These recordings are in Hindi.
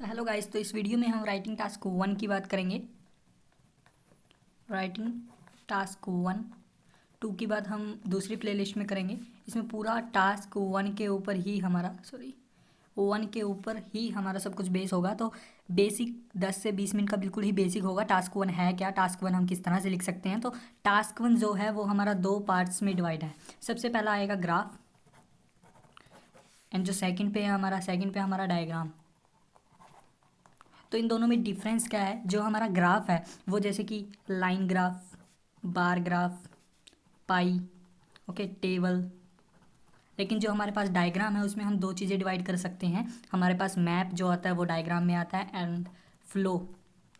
हेलो गाइस, तो इस वीडियो में हम राइटिंग टास्क 1 की बात करेंगे। राइटिंग टास्क 1 2 की बात हम दूसरी प्लेलिस्ट में करेंगे। इसमें पूरा टास्क 1 के ऊपर ही हमारा 1 के ऊपर ही हमारा सब कुछ बेस होगा। तो बेसिक 10 से 20 मिनट का बिल्कुल ही बेसिक होगा। टास्क 1 है क्या, टास्क 1 हम किस तरह से लिख सकते हैं। तो टास्क 1 जो है वो हमारा 2 पार्ट्स में डिवाइड है। सबसे पहला आएगा ग्राफ एंड जो सेकंड पे हमारा डायग्राम। तो इन दोनों में डिफरेंस क्या है। जो हमारा ग्राफ है वो जैसे कि लाइन ग्राफ, बार ग्राफ, पाई, ओके, टेबल। लेकिन जो हमारे पास डायग्राम है उसमें हम दो चीज़ें डिवाइड कर सकते हैं। हमारे पास मैप जो आता है वो डायग्राम में आता है and flow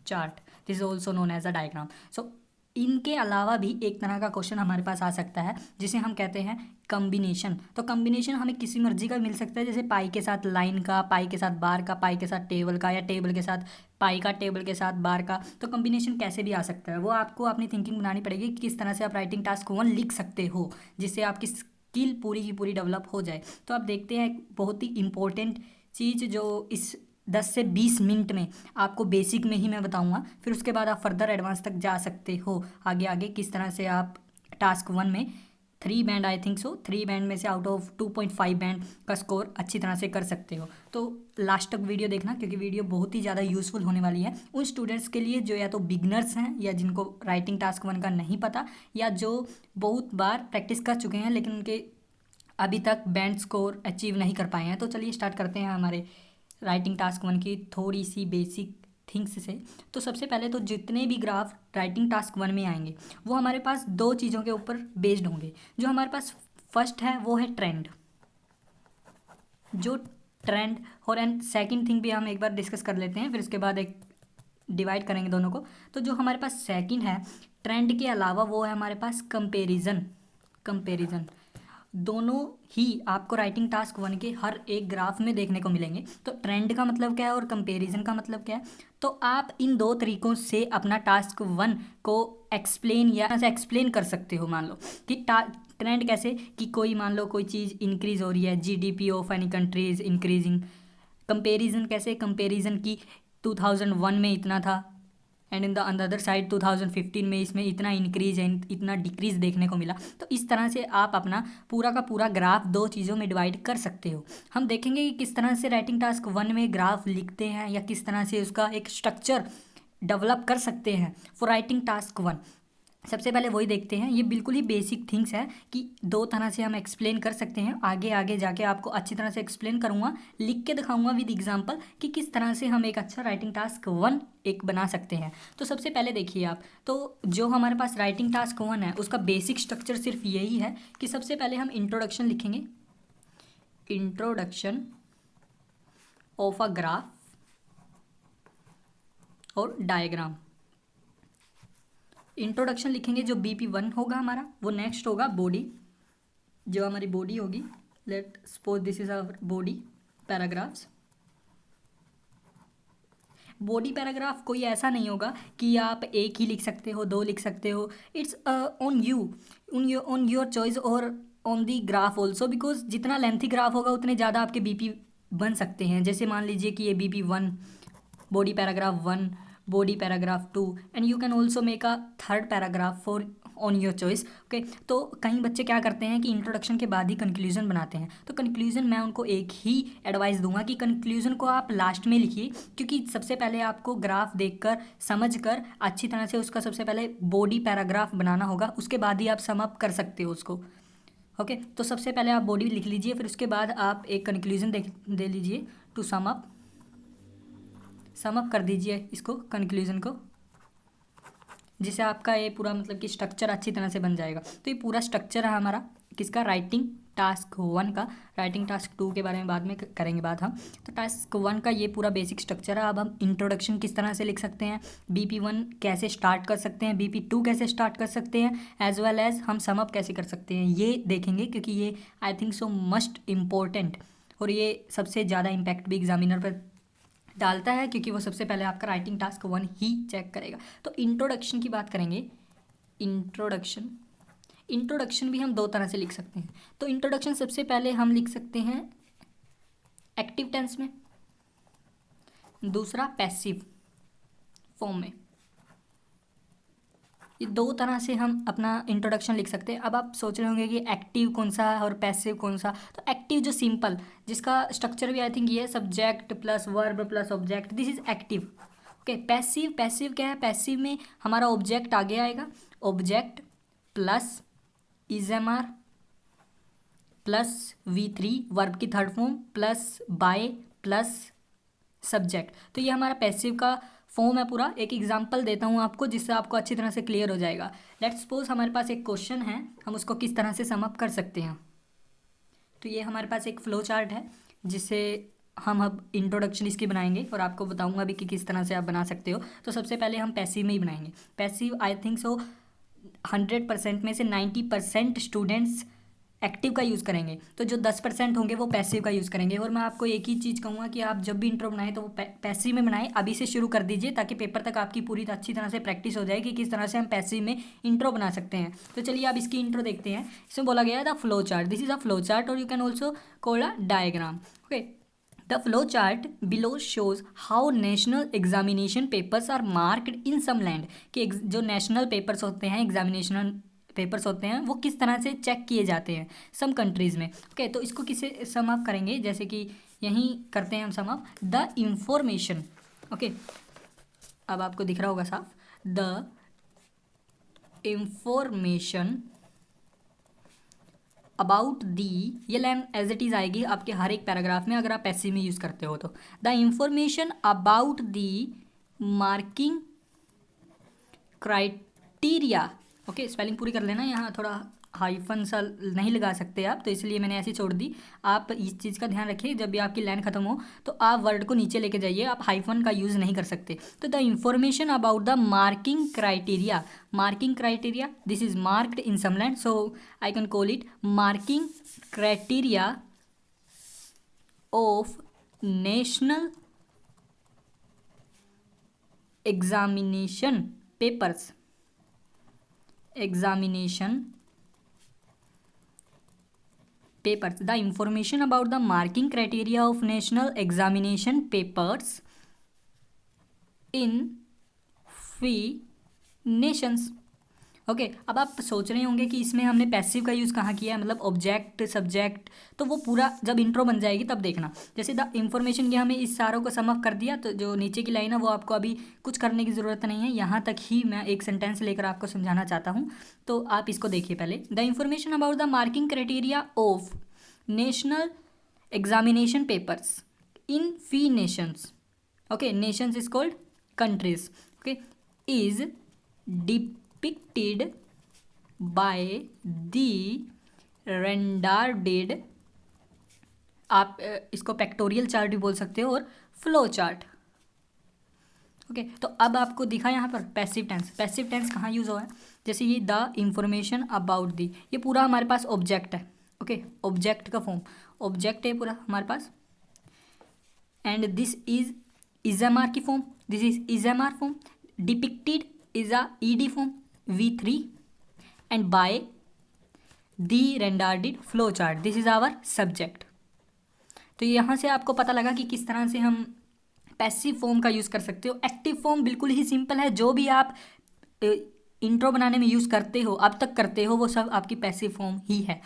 chart, this is also known as a diagram. So इनके अलावा भी एक तरह का क्वेश्चन हमारे पास आ सकता है जिसे हम कहते हैं कम्बिनेशन। तो कम्बिनेशन हमें किसी मर्जी का मिल सकता है, जैसे पाई के साथ लाइन का, पाई के साथ बार का, पाई के साथ टेबल का, या टेबल के साथ पाई का, टेबल के साथ बार का। तो कम्बिनेशन कैसे भी आ सकता है, वो आपको अपनी थिंकिंग बनानी पड़ेगी कि किस तरह से आप राइटिंग टास्क 1 लिख सकते हो जिससे आपकी स्किल पूरी की पूरी डेवलप हो जाए। तो आप देखते हैं एक बहुत ही इंपॉर्टेंट चीज़ जो इस 10 से 20 मिनट में आपको बेसिक में ही मैं बताऊंगा, फिर उसके बाद आप फर्दर एडवांस तक जा सकते हो। आगे आगे किस तरह से आप टास्क 1 में 3 band, I think so 3 band में से आउट ऑफ 2.5 बैंड का स्कोर अच्छी तरह से कर सकते हो। तो लास्ट तक वीडियो देखना क्योंकि वीडियो बहुत ही ज़्यादा यूज़फुल होने वाली है उन स्टूडेंट्स के लिए जो या तो बिगनर्स हैं या जिनको राइटिंग टास्क 1 का नहीं पता, या जो बहुत बार प्रैक्टिस कर चुके हैं लेकिन उनके अभी तक बैंड स्कोर अचीव नहीं कर पाए हैं। तो चलिए स्टार्ट करते हैं हमारे राइटिंग टास्क 1 की थोड़ी सी बेसिक थिंग्स से। तो सबसे पहले तो जितने भी ग्राफ राइटिंग टास्क 1 में आएंगे वो हमारे पास दो चीज़ों के ऊपर बेस्ड होंगे। जो हमारे पास फर्स्ट है वो है ट्रेंड, जो ट्रेंड, और एंड सेकंड थिंग भी हम एक बार डिस्कस कर लेते हैं, फिर उसके बाद एक डिवाइड करेंगे दोनों को। तो जो हमारे पास सेकंड है ट्रेंड के अलावा वो है हमारे पास कंपैरिजन। कंपैरिजन दोनों ही आपको राइटिंग टास्क 1 के हर एक ग्राफ में देखने को मिलेंगे। तो ट्रेंड का मतलब क्या है और कंपैरिजन का मतलब क्या है, तो आप इन दो तरीकों से अपना टास्क 1 को एक्सप्लेन या से एक्सप्लेन कर सकते हो। मान लो कि ट्रेंड कैसे, कि कोई मान लो कोई चीज़ इंक्रीज हो रही है, GDP of any country is increasing. Comparison कैसे, कंपैरिजन की 2001 में इतना था and in the other side 2015 में इसमें इतना इंक्रीज है, इतना डिक्रीज देखने को मिला। तो इस तरह से आप अपना पूरा का पूरा ग्राफ दो चीज़ों में डिवाइड कर सकते हो। हम देखेंगे कि किस तरह से राइटिंग टास्क 1 में ग्राफ लिखते हैं या किस तरह से उसका एक स्ट्रक्चर डेवलप कर सकते हैं फॉर राइटिंग टास्क 1। सबसे पहले वही देखते हैं। ये बिल्कुल ही बेसिक थिंग्स है कि दो तरह से हम एक्सप्लेन कर सकते हैं। आगे आगे जाके आपको अच्छी तरह से एक्सप्लेन करूँगा, लिख के दिखाऊंगा विद एग्जांपल कि किस तरह से हम एक अच्छा राइटिंग टास्क 1 एक बना सकते हैं। तो सबसे पहले देखिए आप, तो जो हमारे पास राइटिंग टास्क 1 है उसका बेसिक स्ट्रक्चर सिर्फ यही है कि सबसे पहले हम इंट्रोडक्शन लिखेंगे, इंट्रोडक्शन ऑफ अ ग्राफ और डायग्राम। इंट्रोडक्शन लिखेंगे, जो BP1 होगा हमारा, वो नेक्स्ट होगा बॉडी, जो हमारी बॉडी होगी। Let suppose this is our body paragraphs. Body paragraph कोई ऐसा नहीं होगा कि आप एक ही लिख सकते हो, दो लिख सकते हो। It's on you, on your choice और on the graph also, because जितना लेंथी ग्राफ होगा उतने ज़्यादा आपके BP बन सकते हैं। जैसे मान लीजिए कि ये BP1, body paragraph 1, body paragraph 2, and you can also make a third paragraph for on your choice. Okay, तो कई बच्चे क्या करते हैं कि इंट्रोडक्शन के बाद ही कंक्लूजन बनाते हैं। तो कंक्लूजन मैं उनको एक ही एडवाइस दूंगा कि कंक्लूजन को आप लास्ट में लिखिए, क्योंकि सबसे पहले आपको ग्राफ देखकर समझकर अच्छी तरह से उसका सबसे पहले बॉडी पैराग्राफ बनाना होगा, उसके बाद ही आप सम अप कर सकते हो उसको। ओके, तो सबसे पहले आप बॉडी लिख लीजिए, फिर उसके बाद आप एक कंक्लूजन दे लीजिए टू सम अप कर दीजिए इसको, कंक्लूजन को, जिससे आपका ये पूरा मतलब कि स्ट्रक्चर अच्छी तरह से बन जाएगा। तो ये पूरा स्ट्रक्चर है हमारा किसका, राइटिंग टास्क 1 का। राइटिंग टास्क 2 के बारे में बाद में करेंगे बात हम। तो टास्क 1 का ये पूरा बेसिक स्ट्रक्चर है। अब हम इंट्रोडक्शन किस तरह से लिख सकते हैं, BP1 कैसे स्टार्ट कर सकते हैं, BP2 कैसे स्टार्ट कर सकते हैं, एज वेल एज हम सम अप कैसे कर सकते हैं, ये देखेंगे, क्योंकि ये I think so must important, और ये सबसे ज़्यादा इम्पैक्ट भी एग्जामिनर पर डालता है, क्योंकि वो सबसे पहले आपका राइटिंग टास्क 1 ही चेक करेगा। तो इंट्रोडक्शन की बात करेंगे। इंट्रोडक्शन भी हम दो तरह से लिख सकते हैं। तो इंट्रोडक्शन सबसे पहले हम लिख सकते हैं एक्टिव टेंस में, दूसरा पैसिव फॉर्म में। ये दो तरह से हम अपना इंट्रोडक्शन लिख सकते हैं। अब आप सोच रहे होंगे कि एक्टिव कौन सा है और पैसिव कौन सा। तो एक्टिव जो सिंपल, जिसका स्ट्रक्चर भी आई थिंक ये है, subject plus verb plus object, this is active. Okay, passive, passive क्या है? पैसिव में हमारा ऑब्जेक्ट आगे आएगा, object plus is am are plus V3 verb की third form plus by plus subject. तो ये हमारा पैसिव का फॉर्म है पूरा। एक एग्जांपल देता हूँ आपको जिससे आपको अच्छी तरह से क्लियर हो जाएगा। लेट्स सपोज हमारे पास एक क्वेश्चन है, हम उसको किस तरह से सम अप कर सकते हैं। तो ये हमारे पास एक फ्लो चार्ट है जिससे हम अब इंट्रोडक्शन इसकी बनाएंगे और आपको बताऊंगा भी कि किस तरह से आप बना सकते हो। तो सबसे पहले हम पैसिव में ही बनाएंगे। पैसिव आई थिंक सो 100% में से 90% स्टूडेंट्स एक्टिव का यूज़ करेंगे, तो जो 10% होंगे वो पैसिव का यूज़ करेंगे। और मैं आपको एक ही चीज़ कहूँगा कि आप जब भी इंट्रो बनाएं तो वो पैसिव में बनाएं। अभी से शुरू कर दीजिए ताकि पेपर तक आपकी पूरी अच्छी तरह से प्रैक्टिस हो जाए कि किस तरह से हम पैसिव में इंट्रो बना सकते हैं। तो चलिए आप इसकी इंट्रो देखते हैं। इसमें बोला गया है the flow chart, this is a flow chart और you can also call a diagram. Okay, The flow chart below shows how national examination papers are marked in some land। कि जो नेशनल पेपर्स होते हैं, एग्जामिनेशन पेपर्स होते हैं, वो किस तरह से चेक किए जाते हैं सम कंट्रीज़ में। ओके, तो इसको किसे सम अप करेंगे, जैसे कि यहीं करते हैं हम sum up. The information, okay अब आपको दिख रहा होगा साफ, द इंफॉर्मेशन अबाउट दी, ये लाइन एज इट इज़ आएगी आपके हर एक पैराग्राफ में अगर आप पैसिव में यूज़ करते हो तो। The information about the marking criteria. Okay, spelling पूरी कर लेना, यहाँ थोड़ा हाइफन सा नहीं लगा सकते आप, तो इसलिए मैंने ऐसी छोड़ दी। आप इस चीज़ का ध्यान रखिए, जब भी आपकी लाइन खत्म हो तो आप वर्ड को नीचे लेके जाइए, आप हाइफन का यूज़ नहीं कर सकते। तो the information about the marking criteria, marking criteria, this is marked in some land, so I can call it marking criteria of national examination papers, examination papers, the information about the marking criteria of national examination papers in free nations। Okay, अब आप सोच रहे होंगे कि इसमें हमने पैसिव का यूज़ कहाँ किया है, मतलब ऑब्जेक्ट सब्जेक्ट, तो वो पूरा जब इंट्रो बन जाएगी तब देखना। जैसे द इंफॉर्मेशन की हमने इस सारों को सम अप कर दिया, तो जो नीचे की लाइन है वो आपको अभी कुछ करने की ज़रूरत नहीं है, यहाँ तक ही मैं एक सेंटेंस लेकर आपको समझाना चाहता हूँ। तो आप इसको देखिए पहले। The information about the marking criteria of national examination papers in free Nations, okay Nations is called countries, okay is depicted by the rendered, आप इसको पेक्टोरियल चार्ट भी बोल सकते हो और फ्लो चार्ट। ओके, तो अब आपको दिखा यहाँ पर पैसिव टेंस। पैसिव टेंस कहाँ यूज़ हुआ है, जैसे ये द इंफॉर्मेशन अबाउट दी, ये पूरा हमारे पास ऑब्जेक्ट है। ओके, ऑब्जेक्ट का फॉर्म, ऑब्जेक्ट है पूरा हमारे पास, एंड दिस इज इजएमआर की form, this is is am are form, depicted is a ED form V3 and by the rendered flow chart, this is our subject। तो यहाँ से आपको पता लगा कि किस तरह से हम पैसिव फॉर्म का यूज़ कर सकते हो। एक्टिव फॉर्म बिल्कुल ही सिंपल है, जो भी आप इंट्रो बनाने में यूज़ करते हो, अब तक करते हो, वो सब आपकी पैसिव फॉर्म ही है।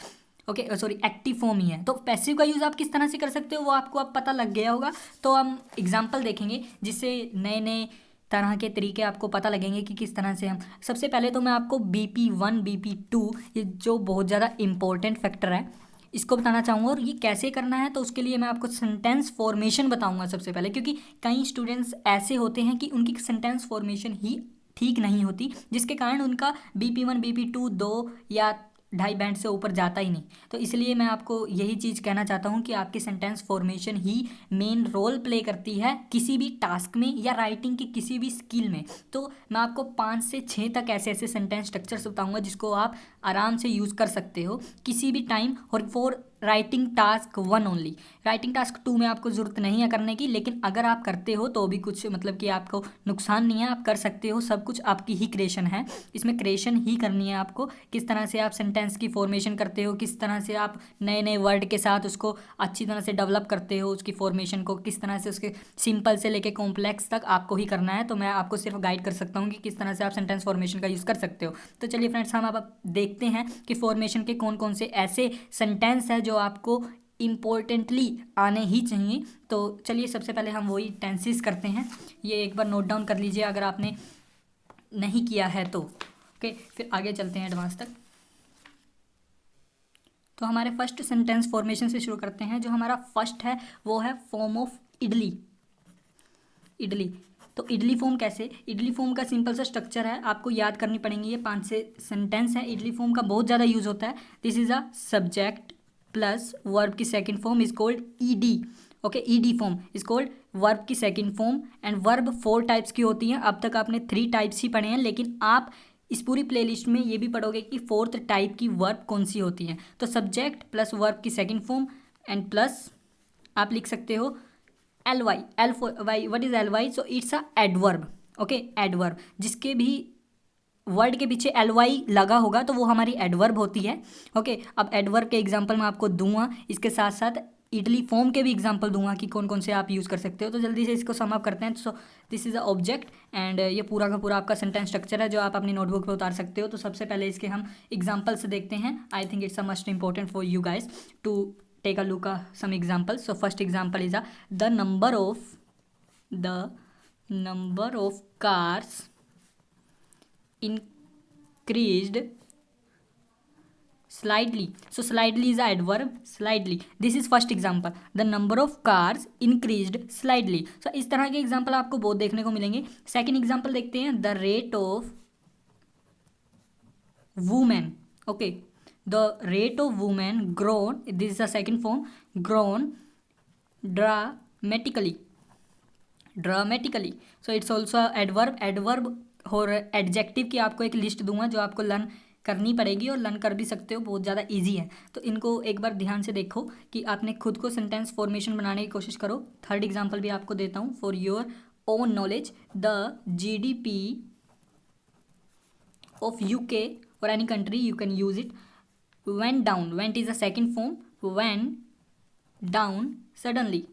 ओके सॉरी, एक्टिव फॉर्म ही है। तो पैसिव का यूज़ आप किस तरह से कर सकते हो वो आपको अब पता लग गया होगा। तो हम एग्जाम्पल देखेंगे जिससे नए नए तरह के तरीके आपको पता लगेंगे कि किस तरह से हम। सबसे पहले तो मैं आपको BP1 BP2, ये जो बहुत ज़्यादा इम्पोर्टेंट फैक्टर है, इसको बताना चाहूँगा। और ये कैसे करना है तो उसके लिए मैं आपको सेंटेंस फॉर्मेशन बताऊँगा सबसे पहले, क्योंकि कई स्टूडेंट्स ऐसे होते हैं कि उनकी सेंटेंस फॉर्मेशन ही ठीक नहीं होती, जिसके कारण उनका BP1 BP2 2 या 2.5 बैंड से ऊपर जाता ही नहीं। तो इसलिए मैं आपको यही चीज़ कहना चाहता हूँ कि आपकी सेंटेंस फॉर्मेशन ही मेन रोल प्ले करती है किसी भी टास्क में या राइटिंग की किसी भी स्किल में। तो मैं आपको 5 से 6 तक ऐसे ऐसे सेंटेंस स्ट्रक्चर्स बताऊँगा जिसको आप आराम से यूज़ कर सकते हो किसी भी टाइम, और for writing task 1 only. Writing task 2 में आपको ज़रूरत नहीं है करने की, लेकिन अगर आप करते हो तो भी कुछ मतलब कि आपको नुकसान नहीं है, आप कर सकते हो, सब कुछ आपकी ही क्रिएशन है, इसमें क्रिएशन ही करनी है आपको। किस तरह से आप सेंटेंस की फॉर्मेशन करते हो, किस तरह से आप नए नए वर्ड के साथ उसको अच्छी तरह से डेवलप करते हो, उसकी फॉर्मेशन को किस तरह से, उसके सिंपल से लेके कॉम्प्लेक्स तक आपको ही करना है। तो मैं आपको सिर्फ गाइड कर सकता हूँ कि किस तरह से आप सेंटेंस फॉर्मेशन का यूज़ कर सकते हो। तो चलिए फ्रेंड्स, हम अब देखते हैं कि फॉर्मेशन के कौन कौन से ऐसे सेंटेंस है जो आपको इम्पोर्टेंटली आने ही चाहिए। तो चलिए सबसे पहले हम वही टेंसेस करते हैं, ये एक बार नोट डाउन कर लीजिए अगर आपने नहीं किया है तो। ओके, फिर आगे चलते हैं एडवांस तक। तो हमारे फर्स्ट सेंटेंस फॉर्मेशन से शुरू करते हैं। जो हमारा फर्स्ट है वो है फॉर्म ऑफ इडली। इडली, तो इडली फॉर्म कैसे, इडली फॉर्म का सिंपल सा स्ट्रक्चर है, आपको याद करनी पड़ेंगी ये 5 से सेंटेंस है। इडली फॉर्म का बहुत ज़्यादा यूज होता है। This is a subject plus verb की second form is called ED. Okay, ED form is called verb की second form. And verb 4 types की होती हैं। अब तक आपने 3 टाइप्स ही पढ़े हैं, लेकिन आप इस पूरी प्लेलिस्ट में ये भी पढ़ोगे कि 4th टाइप की वर्ब कौन सी होती है। तो सब्जेक्ट प्लस वर्ब की सेकंड फॉर्म एंड प्लस आप लिख सकते हो L Y, L Y, what is L Y, so it's a adverb. Okay, adverb, जिसके भी वर्ड के पीछे एल वाई लगा होगा तो वो हमारी एडवर्ब होती है। ओके, अब एडवर्ब के एग्जांपल मैं आपको दूंगा, इसके साथ साथ इडली फॉर्म के भी एग्जांपल दूंगा कि कौन कौन से आप यूज़ कर सकते हो। तो जल्दी से इसको सम अप करते हैं। So this is a object and ये पूरा का पूरा आपका सेंटेंस स्ट्रक्चर है जो आप अपनी नोटबुक पे उतार सकते हो। तो सबसे पहले इसके हम एग्जाम्पल्स देखते हैं। I think it's a must important for you guys to take a look at some examples. So first example is the number of cars increased slightly. So slightly is a adverb, slightly. This is first example, the number of cars increased slightly. So इस तरह के एग्जाम्पल आपको बहुत देखने को मिलेंगे। सेकेंड एग्जाम्पल देखते हैं, the rate of women. Okay, the rate of women grown, this is the second form, grown dramatically. So it's also adverb और एडजेक्टिव की आपको एक लिस्ट दूंगा जो आपको लर्न करनी पड़ेगी और लर्न कर भी सकते हो, बहुत ज़्यादा इजी है। तो इनको एक बार ध्यान से देखो कि आपने खुद को सेंटेंस फॉर्मेशन बनाने की कोशिश करो। थर्ड एग्जाम्पल भी आपको देता हूँ for your own knowledge. The GDP of UK or any country, you can use it, went down. Went is a second form, went down suddenly.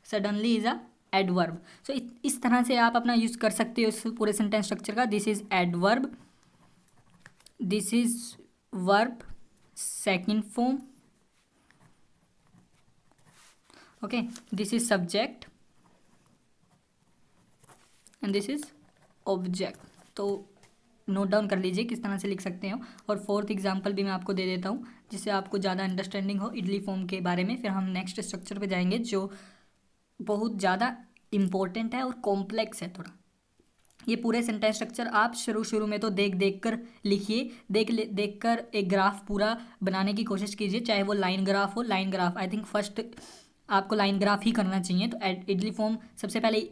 Suddenly is a adverb. So इस तरह से आप अपना यूज कर सकते हो इस पूरे सेंटेंस स्ट्रक्चर का। This is adverb, this is verb second form, okay, this is subject and this is object. तो नोट डाउन कर लीजिए किस तरह से लिख सकते हो। और फोर्थ एग्जांपल भी मैं आपको दे देता हूँ जिससे आपको ज़्यादा अंडरस्टैंडिंग हो इडली फॉर्म के बारे में। फिर हम नेक्स्ट स्ट्रक्चर पे जाएंगे जो बहुत ज़्यादा इम्पोर्टेंट है और कॉम्प्लेक्स है थोड़ा। ये पूरे सेंटेंस स्ट्रक्चर आप शुरू में तो देख कर लिखिए, देख कर एक ग्राफ पूरा बनाने की कोशिश कीजिए, चाहे वो लाइन ग्राफ हो। Line graph I think first आपको लाइन ग्राफ ही करना चाहिए। तो इडली फॉर्म सबसे पहले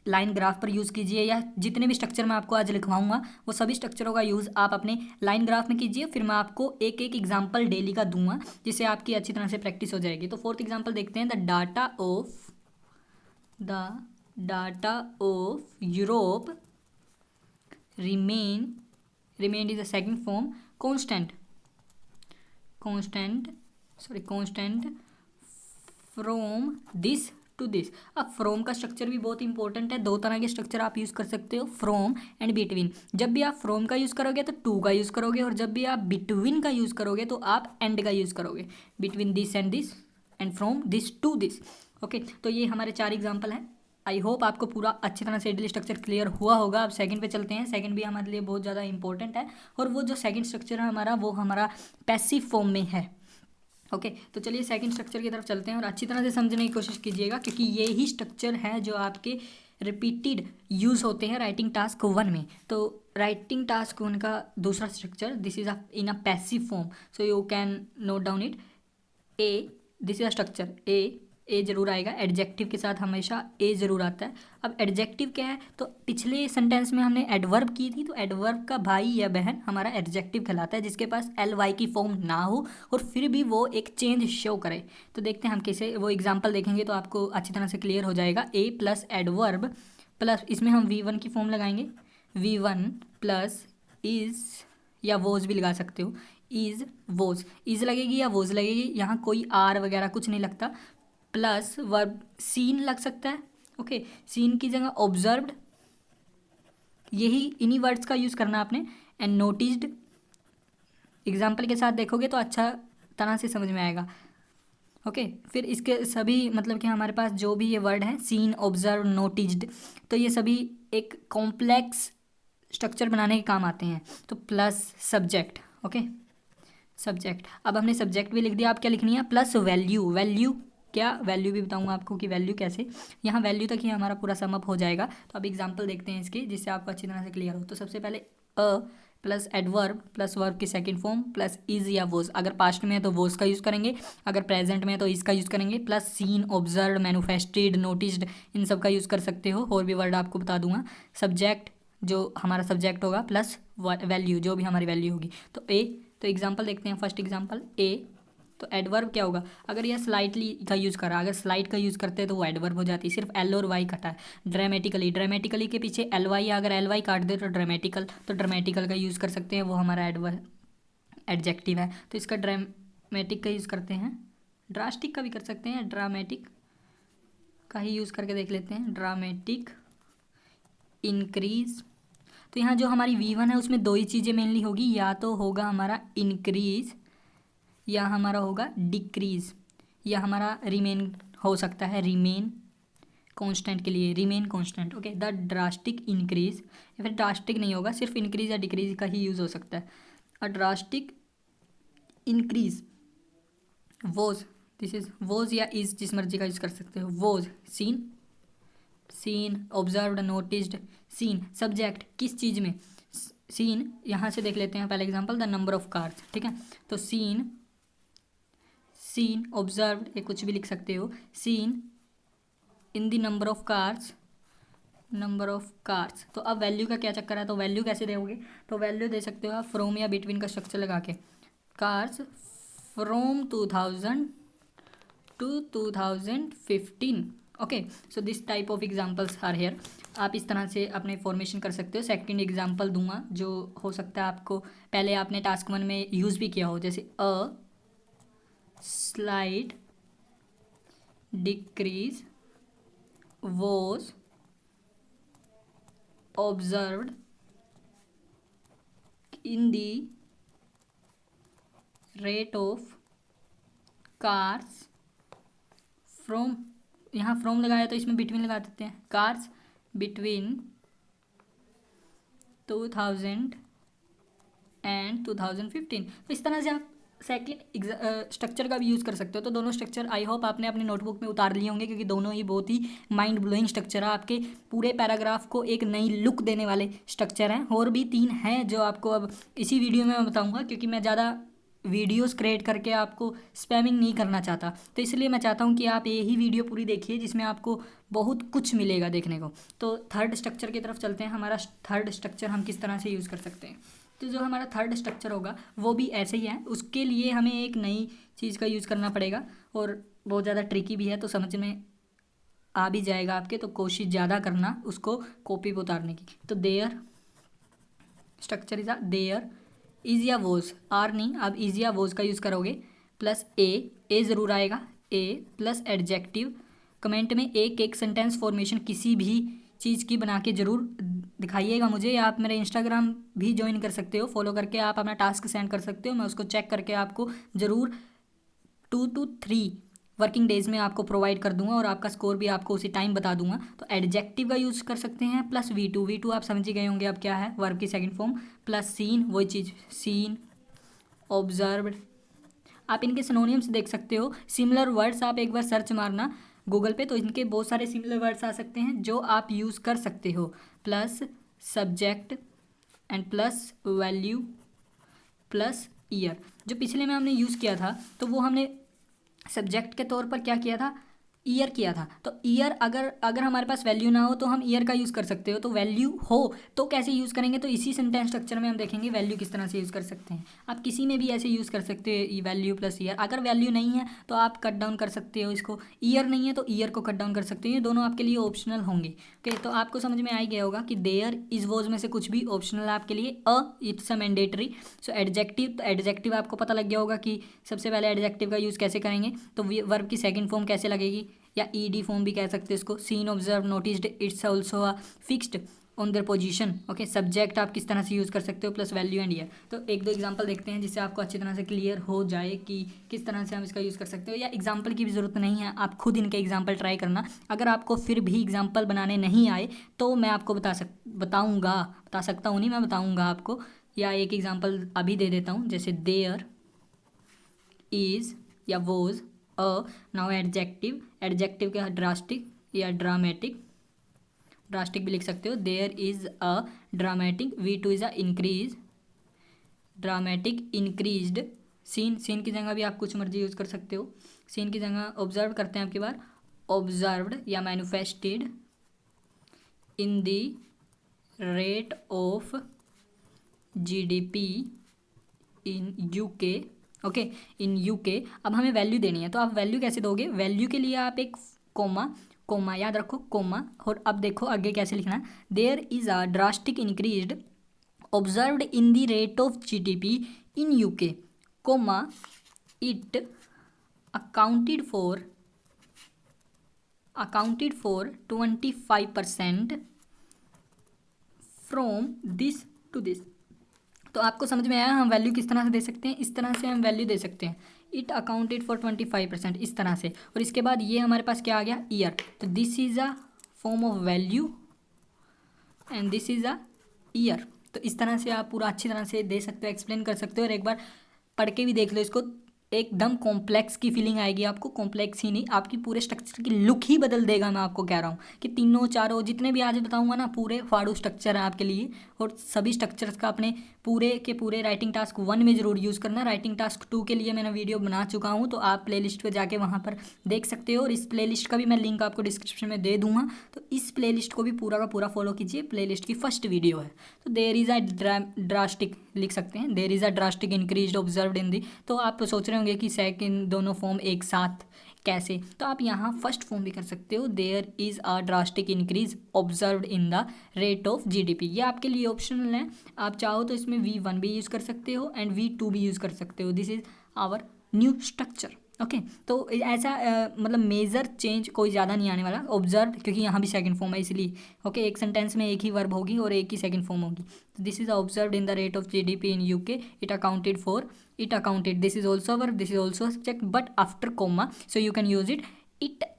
लाइन ग्राफ पर यूज़ कीजिए, या जितने भी स्ट्रक्चर मैं आपको आज लिखवाऊंगा वो सभी स्ट्रक्चरों का यूज़ आप अपने लाइन ग्राफ में कीजिए। फिर मैं आपको एक एक एग्जांपल डेली का दूंगा जिससे आपकी अच्छी तरह से प्रैक्टिस हो जाएगी। तो फोर्थ एग्जांपल देखते हैं, the data of Europe remained is the second form, constant from this to this। अब फ्रॉम का स्ट्रक्चर भी बहुत इंपॉर्टेंट है। 2 तरह के स्ट्रक्चर आप यूज़ कर सकते हो, फ्रॉम एंड बिटवीन। जब भी आप फ्रॉम का यूज़ करोगे तो टू का यूज़ करोगे, और जब भी आप बिटवीन का यूज़ करोगे तो आप एंड का यूज़ करोगे। Between this and this and from this to this. Okay, तो ये हमारे 4 एग्जाम्पल हैं। आई होप आपको पूरा अच्छी तरह से इडली स्ट्रक्चर क्लियर हुआ होगा। अब सेकंड पे चलते हैं। सेकंड भी हमारे लिए बहुत ज़्यादा इंपॉर्टेंट है, और वो जो सेकंड स्ट्रक्चर है हमारा, वो हमारा पैसिव फॉर्म में है। ओके, तो चलिए सेकंड स्ट्रक्चर की तरफ चलते हैं और अच्छी तरह से समझने की कोशिश कीजिएगा, क्योंकि ये ही स्ट्रक्चर है जो आपके रिपीटेड यूज़ होते हैं राइटिंग टास्क 1 में। तो राइटिंग टास्क 1 का दूसरा structure, this is in a passive form, so you can note down it. A, this is a structure, a a ज़रूर आएगा। एडजेक्टिव के साथ हमेशा ए ज़रूर आता है। अब एडजेक्टिव क्या है, तो पिछले सेंटेंस में हमने एडवर्ब की थी, तो एडवर्ब का भाई या बहन हमारा एडजेक्टिव कहलाता है, जिसके पास एल वाई की फॉर्म ना हो और फिर भी वो एक चेंज शो करे। तो देखते हैं हम कैसे, वो एग्जाम्पल देखेंगे तो आपको अच्छी तरह से क्लियर हो जाएगा। ए प्लस एडवर्ब प्लस, इसमें हम V1 की फॉर्म लगाएंगे, V1 प्लस इज़ या वोज भी लगा सकते हो, इज़ वोज, इज़ लगेगी या वोज लगेगी, यहाँ कोई आर वगैरह कुछ नहीं लगता, प्लस वर्ब सीन लग सकता है। ओके, सीन की जगह ऑब्जर्व्ड, यही इन्हीं वर्ड्स का यूज़ करना आपने। एंड नोटिस्ड, एग्जाम्पल के साथ देखोगे तो अच्छा तरह से समझ में आएगा। ओके, फिर इसके सभी मतलब कि हमारे पास जो भी ये वर्ड हैं, सीन, ऑब्जर्व, नोटिस्ड, तो ये सभी एक कॉम्प्लेक्स स्ट्रक्चर बनाने के काम आते हैं। तो प्लस सब्जेक्ट, ओके सब्जेक्ट, अब हमने सब्जेक्ट भी लिख दिया, आप क्या लिखनी है, प्लस वैल्यू। वैल्यू क्या, वैल्यू भी बताऊंगा आपको कि वैल्यू कैसे, यहाँ वैल्यू तक ही हमारा पूरा समअप हो जाएगा। तो अब एग्जांपल देखते हैं इसके, जिससे आपको अच्छी तरह से क्लियर हो। तो सबसे पहले अ प्लस एडवर्ब प्लस वर्ब की सेकंड फॉर्म प्लस इज़ या वोज, अगर पास्ट में है तो वोज का यूज़ करेंगे, अगर प्रेजेंट में है तो इसका यूज़ करेंगे, प्लस सीन, ऑब्जर्व, मैन्युफेस्टेड, नोटिस्ड, इन सब का यूज़ कर सकते हो। और भी वर्ड आपको बता दूंगा। सब्जेक्ट जो हमारा सब्जेक्ट होगा प्लस वैल्यू जो भी हमारी वैल्यू होगी। तो ए, तो एग्जांपल देखते हैं। फर्स्ट एग्जांपल ए, तो एडवर्ब क्या होगा, अगर यह स्लाइटली का यूज़ करा, अगर स्लाइट का यूज़ करते हैं तो वो एडवर्ब हो जाती है, सिर्फ एल और वाई कटा है। ड्रामेटिकली, ड्रामेटिकली के पीछे एल वाई, अगर एल वाई काट दे तो ड्रामेटिकल, तो ड्रामेटिकल का यूज़ कर सकते हैं, वो हमारा एडवर्ब एडजेक्टिव है। तो इसका ड्रामेटिक का यूज़ करते हैं, ड्रास्टिक का भी कर सकते हैं, ड्रामेटिक का ही यूज़ करके देख लेते हैं। ड्रामेटिक इंक्रीज, तो यहाँ जो हमारी V1 है उसमें दो ही चीज़ें मेनली होगी, या तो होगा हमारा इंक्रीज या हमारा होगा डिक्रीज, या हमारा रिमेन हो सकता है, रिमेन कांस्टेंट के लिए remain constant. Okay, the drastic increase, या फिर ड्रास्टिक नहीं होगा, सिर्फ इंक्रीज या डिक्रीज का ही यूज़ हो सकता है। A drastic increase was, this is was या इज, जिस मर्जी का यूज़ कर सकते हो। Was seen, seen observed, noticed, seen subject किस चीज़ में, सीन, यहाँ से देख लेते हैं पहले example, the number of cars, ठीक है। तो सीन, सीन ऑब्जर्व्ड, ये कुछ भी लिख सकते हो, seen in the number of cars, number of cars. तो अब वैल्यू का क्या चक्कर है, तो वैल्यू कैसे दोगे, तो वैल्यू दे सकते हो आप फ्रॉम या बिटवीन का स्ट्रक्चर लगा के, cars from 2000 to 2015। Okay, so this type of examples are here. आप इस तरह से अपने फॉर्मेशन कर सकते हो। सेकंड एग्जाम्पल दूंगा जो हो सकता है आपको पहले आपने टास्क 1 में यूज़ भी किया हो, जैसे अ slide decrease was observed in the rate of cars from, यहाँ फ्रॉम लगाया तो इसमें बिटवीन लगा देते हैं, कार्स बिटवीन 2000 एंड 2015। तो इस तरह से आप सेकंड स्ट्रक्चर का भी यूज़ कर सकते हो। तो दोनों स्ट्रक्चर आई होप आपने अपनी नोटबुक में उतार लिए होंगे, क्योंकि दोनों ही बहुत ही माइंड ब्लोइंग स्ट्रक्चर है, आपके पूरे पैराग्राफ को एक नई लुक देने वाले स्ट्रक्चर हैं। और भी 3 हैं जो आपको अब इसी वीडियो में मैं बताऊँगा, क्योंकि मैं ज़्यादा वीडियोस क्रिएट करके आपको स्पैमिंग नहीं करना चाहता, तो इसलिए मैं चाहता हूँ कि आप यही वीडियो पूरी देखिए, जिसमें आपको बहुत कुछ मिलेगा देखने को। तो थर्ड स्ट्रक्चर की तरफ चलते हैं। हमारा थर्ड स्ट्रक्चर हम किस तरह से यूज़ कर सकते हैं, तो जो हमारा थर्ड स्ट्रक्चर होगा वो भी ऐसे ही है। उसके लिए हमें एक नई चीज़ का यूज़ करना पड़ेगा, और बहुत ज़्यादा ट्रिकी भी है, तो समझ में आ भी जाएगा आपके, तो कोशिश ज़्यादा करना उसको कॉपी पर उतारने की। तो there structure is there is या वोज, आर नहीं, आप इज या वोज का यूज़ करोगे, प्लस ए ज़रूर आएगा, ए प्लस एडजेक्टिव। कमेंट में एक सेंटेंस फॉर्मेशन किसी भी चीज़ की बना के ज़रूर दिखाइएगा मुझे, या आप मेरे इंस्टाग्राम भी ज्वाइन कर सकते हो, फॉलो करके आप अपना टास्क सेंड कर सकते हो, मैं उसको चेक करके आपको ज़रूर 2 to 3 वर्किंग डेज में आपको प्रोवाइड कर दूंगा, और आपका स्कोर भी आपको उसी टाइम बता दूंगा। तो एडजेक्टिव का यूज़ कर सकते हैं, प्लस V2 आप समझ ही गए होंगे अब क्या है, वर्ब की सेकंड फॉर्म, प्लस सीन, वही चीज़, सीन ऑब्जर्व्ड। आप इनके सिनोनिम्स देख सकते हो, सिमिलर वर्ड्स आप एक बार सर्च मारना गूगल पे, तो इनके बहुत सारे सिमिलर वर्ड्स आ सकते हैं जो आप यूज़ कर सकते हो। Plus subject and plus value plus year. जो पिछले में हमने यूज़ किया था, तो वो हमने सब्जेक्ट के तौर पर क्या किया था, ईयर किया था। तो ईयर अगर अगर हमारे पास वैल्यू ना हो तो हम ईयर का यूज़ कर सकते हो, तो वैल्यू हो तो कैसे यूज़ करेंगे, तो इसी सेंटेंस स्ट्रक्चर में हम देखेंगे वैल्यू किस तरह से यूज़ कर सकते हैं। आप किसी में भी ऐसे यूज़ कर सकते हो वैल्यू प्लस ईयर। अगर वैल्यू नहीं है तो आप कट डाउन कर सकते हो इसको, ईयर नहीं है तो ईयर को कट डाउन कर सकते हो, ये दोनों आपके लिए ऑप्शनल होंगे। ओके, तो आपको समझ में आ ही गया होगा कि देयर इज वॉज में से कुछ भी ऑप्शनल है आपके लिए, it's a mandatory. So adjective, तो एडजेक्टिव आपको पता लग गया होगा कि सबसे पहले एडजेक्टिव का यूज़ कैसे करेंगे, तो वर्ब की सेकंड फॉर्म कैसे लगेगी, या ईडी फॉर्म भी कह सकते हैं इसको। Seen, observe, noticed, it's also a fixed on their position. Okay, subject आप किस तरह से यूज़ कर सकते हो प्लस वैल्यू एंड ईयर। तो एक दो एग्जांपल देखते हैं जिससे आपको अच्छी तरह से क्लियर हो जाए कि किस तरह से हम इसका यूज़ कर सकते हो, या एग्जांपल की भी ज़रूरत नहीं है, आप खुद इनके एग्जांपल ट्राई करना। अगर आपको फिर भी एग्जांपल बनाने नहीं आए तो मैं आपको बता सकता हूँ नहीं, मैं बताऊँगा आपको। या एक एग्जांपल अभी दे देता हूँ, जैसे देयर इज या was a, now adjective, adjective के ड्रास्टिक या ड्रामेटिक, ड्रास्टिक भी लिख सकते हो। There is a dramatic, V2 is a increase, dramatic increased. Seen, seen की जगह भी आप कुछ मर्जी यूज़ कर सकते हो। सीन की जगह ऑब्जर्व करते हैं आपकी बार, ऑब्जर्व्ड या manifested in the rate of GDP in UK. Okay, in UK. अब हमें वैल्यू देनी है, तो आप वैल्यू कैसे दोगे, वैल्यू के लिए आप एक कोमा, कोमा याद रखो, कोमा। और अब देखो आगे कैसे लिखना है, there is a drastic increased observed in the rate of GDP in UK, comma, it accounted for 25% from this to this. तो आपको समझ में आया हम वैल्यू किस तरह से दे सकते हैं, इस तरह से हम वैल्यू दे सकते हैं, इट अकाउंटेड फॉर 25%, इस तरह से। और इसके बाद ये हमारे पास क्या आ गया, ईयर। तो this is a form of value and this is a year. तो इस तरह से आप पूरा अच्छी तरह से दे सकते हो, एक्सप्लेन कर सकते हो। और एक बार पढ़ के भी देख लो इसको, एकदम कॉम्प्लेक्स की फीलिंग आएगी आपको, कॉम्प्लेक्स ही नहीं, आपकी पूरे स्ट्रक्चर की लुक ही बदल देगा। मैं आपको कह रहा हूँ कि तीनों चारों जितने भी आज बताऊंगा ना, पूरे फाड़ू स्ट्रक्चर है आपके लिए। और सभी स्ट्रक्चर्स का अपने पूरे के पूरे राइटिंग टास्क 1 में जरूर यूज़ करना। राइटिंग टास्क 2 के लिए मैंने वीडियो बना चुका हूँ, तो आप प्लेलिस्ट पे जाके वहाँ पर देख सकते हो, और इस प्लेलिस्ट का भी मैं लिंक आपको डिस्क्रिप्शन में दे दूंगा। तो इस प्लेलिस्ट को भी पूरा का पूरा फॉलो कीजिए, प्लेलिस्ट की फर्स्ट वीडियो है। तो देयर इज़ अ ड्रास्टिक लिख सकते हैं, there is a drastic increase observed in the. तो आप सोच रहे होंगे कि सेकंड दोनों फॉर्म एक साथ कैसे, तो आप यहाँ फर्स्ट फॉर्म भी कर सकते हो, there is a drastic increase observed in the rate of GDP। ये आपके लिए ऑप्शनल है, आप चाहो तो इसमें V1 भी यूज़ कर सकते हो एंड V2 भी यूज़ कर सकते हो। This is our new structure. Okay, तो ऐसा मतलब मेजर चेंज कोई ज़्यादा नहीं आने वाला। ऑब्जर्व, क्योंकि यहाँ भी सेकंड फॉर्म है इसलिए। ओके, एक सेंटेंस में एक ही वर्ब होगी और एक ही सेकंड फॉर्म होगी। तो this is observed in the rate of GDP in UK, it accounted, this is also verb, this is also subject, but after comma, so you can use it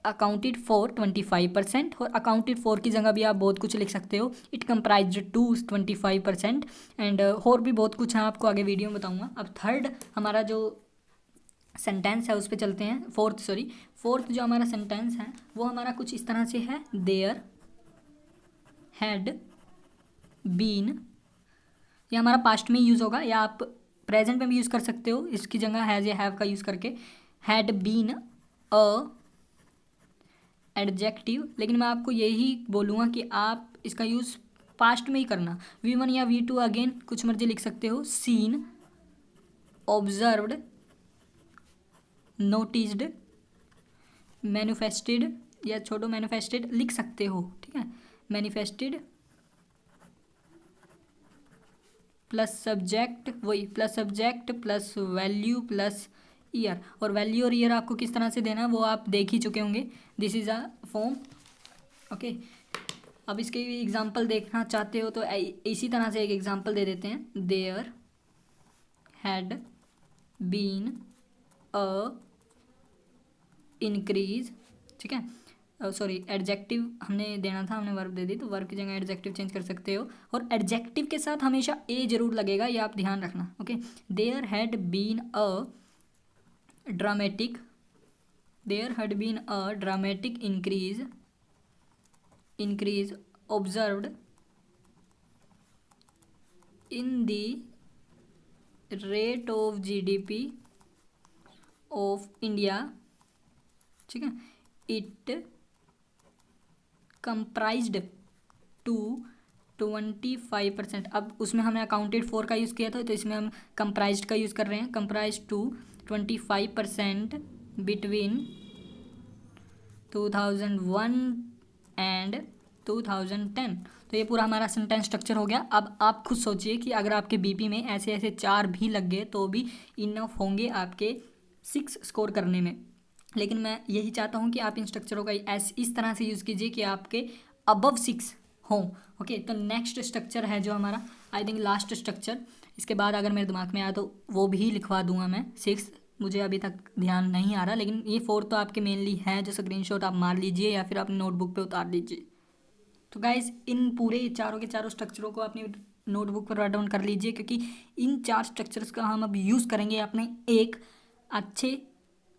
accounted for 25%। और अकाउंटेड फॉर की जगह भी आप बहुत कुछ लिख सकते हो, इट कंप्राइज्ड टू 25%। एंड और भी बहुत कुछ है, आपको आगे वीडियो में बताऊंगा। अब थर्ड हमारा जो सेंटेंस है उस पर चलते हैं, फोर्थ जो हमारा सेंटेंस है वो हमारा कुछ इस तरह से है, देयर हैड बीन। ये हमारा पास्ट में यूज़ होगा, या आप प्रेजेंट में भी यूज़ कर सकते हो, इसकी जगह हैज़ या हैव का यूज़ करके। हैड बीन अ एडजेक्टिव, लेकिन मैं आपको यही बोलूँगा कि आप इसका यूज़ पास्ट में ही करना। V1 या V2 अगेन कुछ मर्जी लिख सकते हो। सीन, ऑब्जर्व्ड, नोटिस्ड, मैनिफेस्टेड, या छोटो मैनिफेस्टेड लिख सकते हो, ठीक है। मैनिफेस्टेड प्लस सब्जेक्ट, वही plus subject plus value plus year. और वैल्यू और ईयर आपको किस तरह से देना है वो आप देख ही चुके होंगे। This is a form. Okay, अब इसके एग्जांपल देखना चाहते हो तो इसी तरह से एक एग्जांपल दे देते हैं। There had been a increase, ठीक है, सॉरी एडजेक्टिव हमने देना था, हमने वर्ब दे दी, तो वर्ब की जगह एडजेक्टिव चेंज कर सकते हो। और एडजेक्टिव के साथ हमेशा ए जरूर लगेगा, ये आप ध्यान रखना। Okay, there had been a dramatic, increase observed in the rate of GDP of India, ठीक है, इट कंप्राइज्ड टू 25%। अब उसमें हमने अकाउंटेड फॉर का यूज़ किया था, तो इसमें हम कंप्राइज्ड का यूज़ कर रहे हैं। Comprise to 25% between 2001 and 2010। तो ये पूरा हमारा सेंटेंस स्ट्रक्चर हो गया। अब आप खुद सोचिए कि अगर आपके बीपी में ऐसे ऐसे 4 भी लग गए तो भी इनफ होंगे आपके 6 स्कोर करने में। लेकिन मैं यही चाहता हूँ कि आप इन स्ट्रक्चरों का इस तरह से यूज़ कीजिए कि आपके अबव 6 हों। ओके, तो नेक्स्ट स्ट्रक्चर है जो हमारा, आई थिंक लास्ट स्ट्रक्चर, इसके बाद अगर मेरे दिमाग में आया तो वो भी लिखवा दूंगा मैं। 6 मुझे अभी तक ध्यान नहीं आ रहा, लेकिन ये 4 तो आपके मेनली है, जो स्क्रीनशॉट आप मार लीजिए या फिर अपनी नोटबुक पे उतार लीजिए। तो गाइज इन पूरे चारों के चारों स्ट्रक्चरों को अपनी नोटबुक पर नोट डाउन कर लीजिए, क्योंकि इन 4 स्ट्रक्चर्स का हम अब यूज़ करेंगे अपने एक अच्छे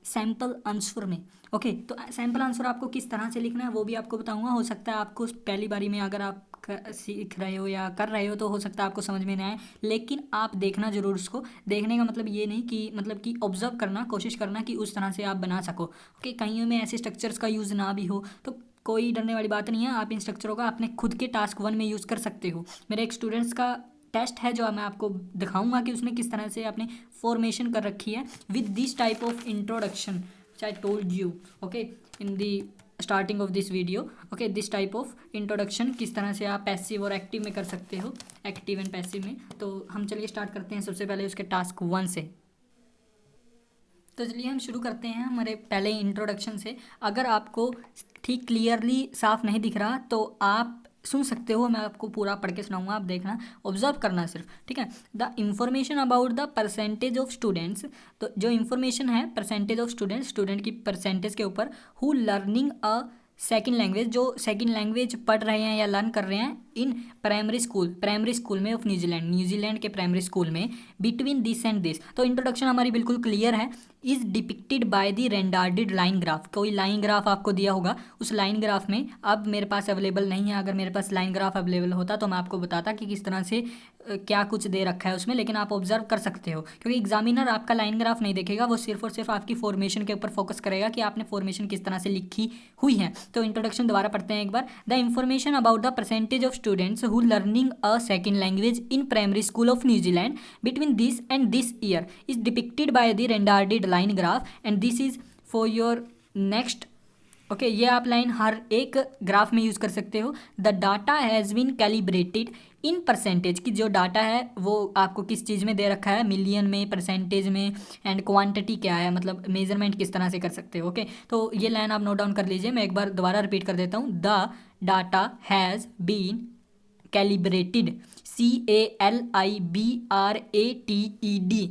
सैम्पल आंसर में। ओके, तो सैम्पल आंसर आपको किस तरह से लिखना है वो भी आपको बताऊंगा। हो सकता है आपको पहली बारी में अगर आप सीख रहे हो या कर रहे हो तो हो सकता है आपको समझ में नहीं आए, लेकिन आप देखना जरूर उसको। देखने का मतलब ये नहीं कि मतलब कि ऑब्जर्व करना, कोशिश करना कि उस तरह से आप बना सको। ओके, कहीं में ऐसे स्ट्रक्चर्स का यूज़ ना भी हो तो कोई डरने वाली बात नहीं है। आप इन स्ट्रक्चरों का अपने खुद के टास्क 1 में यूज़ कर सकते हो। मेरे एक स्टूडेंट्स का टेस्ट है जो मैं आपको दिखाऊंगा कि उसने किस तरह से अपने फॉर्मेशन कर रखी है with this type of introduction which I told you okay in the starting of this video। okay, this type of introduction किस तरह से आप पैसिव और एक्टिव में कर सकते हो, एक्टिव एंड पैसिव में। तो हम चलिए स्टार्ट करते हैं सबसे पहले उसके टास्क 1 से। तो चलिए हम शुरू करते हैं हमारे पहले इंट्रोडक्शन से। अगर आपको ठीक क्लियरली साफ नहीं दिख रहा तो आप सुन सकते हो, मैं आपको पूरा पढ़ के सुनाऊंगा, आप देखना, ऑब्जर्व करना सिर्फ, ठीक है। The information about the percentage of students, तो जो इन्फॉर्मेशन है परसेंटेज ऑफ स्टूडेंट्स, स्टूडेंट की परसेंटेज के ऊपर, who learning a second language, जो सेकेंड लैंग्वेज पढ़ रहे हैं या लर्न कर रहे हैं इन प्राइमरी स्कूल में ऑफ न्यूजीलैंड के प्राइमरी स्कूल में, बिटवीन दिस एंड दिस। तो इंट्रोडक्शन हमारी बिल्कुल क्लियर है। Is depicted by the rendered line graph, कोई लाइन ग्राफ आपको दिया होगा, उस लाइन ग्राफ में, अब मेरे पास अवेलेबल नहीं है, अगर मेरे पास लाइन ग्राफ अवेलेबल होता तो मैं आपको बताता कि किस तरह से क्या कुछ दे रखा है उसमें, लेकिन आप ऑब्जर्व कर सकते हो क्योंकि एग्जामिनर आपका लाइन ग्राफ नहीं देखेगा, वो सिर्फ और सिर्फ आपकी फॉर्मेशन के ऊपर फोकस करेगा कि आपने फॉर्मेशन किस तरह से लिखी हुई है। तो इंट्रोडक्शन दोबारा पढ़ते हैं एक बार। The information about the percentage of students who learning a second language in primary school of New Zealand between this and this year is depicted by the rendered line graph and this is for your next. Okay, ये आप लाइन हर एक ग्राफ में यूज़ कर सकते हो। The data has been calibrated in percentage, की जो डाटा है वो आपको किस चीज़ में दे रखा है, मिलियन में, परसेंटेज में, एंड क्वांटिटी क्या है, मतलब मेजरमेंट किस तरह से कर सकते हो। ओके, तो ये लाइन आप नोट डाउन कर लीजिए, मैं एक बार दोबारा रिपीट कर देता हूँ। The data has been calibrated, CALIBRATED,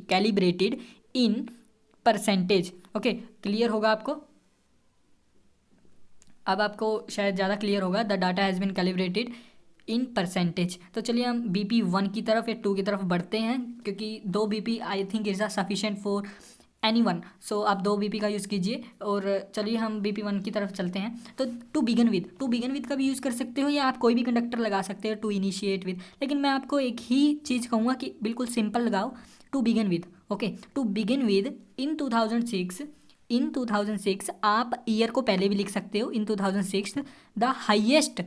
calibrated in percentage. Okay, clear होगा आपको, अब आपको शायद ज़्यादा क्लियर होगा। The data has been calibrated in percentage. तो चलिए हम BP 1 की तरफ या 2 की तरफ बढ़ते हैं, क्योंकि 2 BP I think is a sufficient for any one, so आप 2 BP का यूज़ कीजिए। और चलिए हम BP 1 की तरफ चलते हैं। तो टू बिगन विद का भी यूज़ कर सकते हो, या आप कोई भी कंडक्टर लगा सकते हो, टू इनिशिएट विद, लेकिन मैं आपको एक ही चीज़ कहूँगा कि बिल्कुल सिंपल लगाओ, to begin with. Okay, to begin with in 2006 आप ईयर को पहले भी लिख सकते हो। In 2006 the highest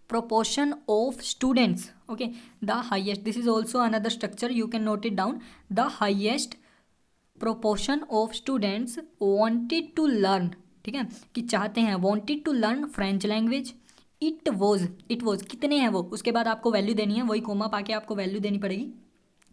proportion of students, okay, the highest, this is also another structure, you can note it down, the highest proportion of students wanted to learn, ठीक है, कि चाहते हैं, wanted to learn French language, it was कितने हैं वो, उसके बाद आपको वैल्यू देनी है, वही कोमा पाके आपको वैल्यू देनी पड़ेगी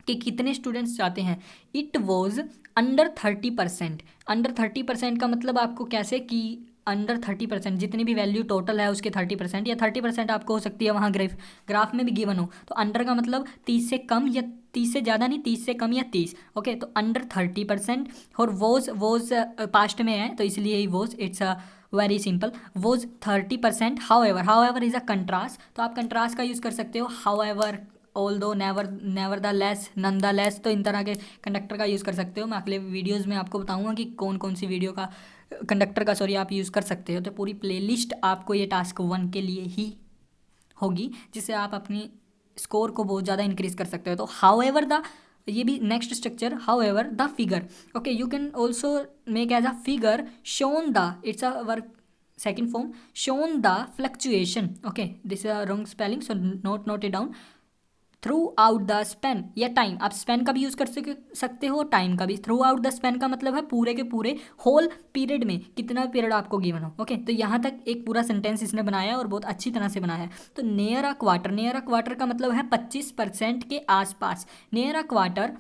कि कितने स्टूडेंट्स चाहते हैं। इट वॉज अंडर 30%, अंडर 30% का मतलब आपको कैसे कि अंडर 30%, जितनी भी वैल्यू टोटल है उसके 30% या 30% आपको हो सकती है वहाँ ग्राफ में भी गिवन हो, तो अंडर का मतलब 30 से कम या 30 से ज़्यादा नहीं, 30 से कम या 30। ओके, तो अंडर 30%, और वॉज पास्ट में है तो इसलिए ही was, it's a very simple, was 30%। However is a contrast, तो आप कंट्रास्ट का यूज़ कर सकते हो, however, although, nevertheless, nonetheless, तो इन तरह के कंडक्टर का यूज़ कर सकते हो। मैं अगले वीडियोस में आपको बताऊंगा कि कौन कौन सी वीडियो का कंडक्टर का आप यूज़ कर सकते हो। तो पूरी प्लेलिस्ट आपको ये टास्क 1 के लिए ही होगी, जिससे आप अपनी स्कोर को बहुत ज़्यादा इंक्रीज कर सकते हो। तो हाउएवर द, ये भी next structure, however the figure, okay, you can also make as a figure shown the, it's a work second form, shown the fluctuation, okay, this is a wrong spelling, so note it down, through out the Spain या टाइम, आप स्पेन का भी यूज़ कर सकते हो, टाइम का भी। थ्रू आउट द स्पेन का मतलब है पूरे के पूरे होल पीरियड में कितना पीरियड आपको गिवन हो, ओके। तो यहाँ तक एक पूरा सेंटेंस इसने बनाया और बहुत अच्छी तरह से बनाया है। तो near a quarter, near a quarter का मतलब है 25% के आसपास। Near a quarter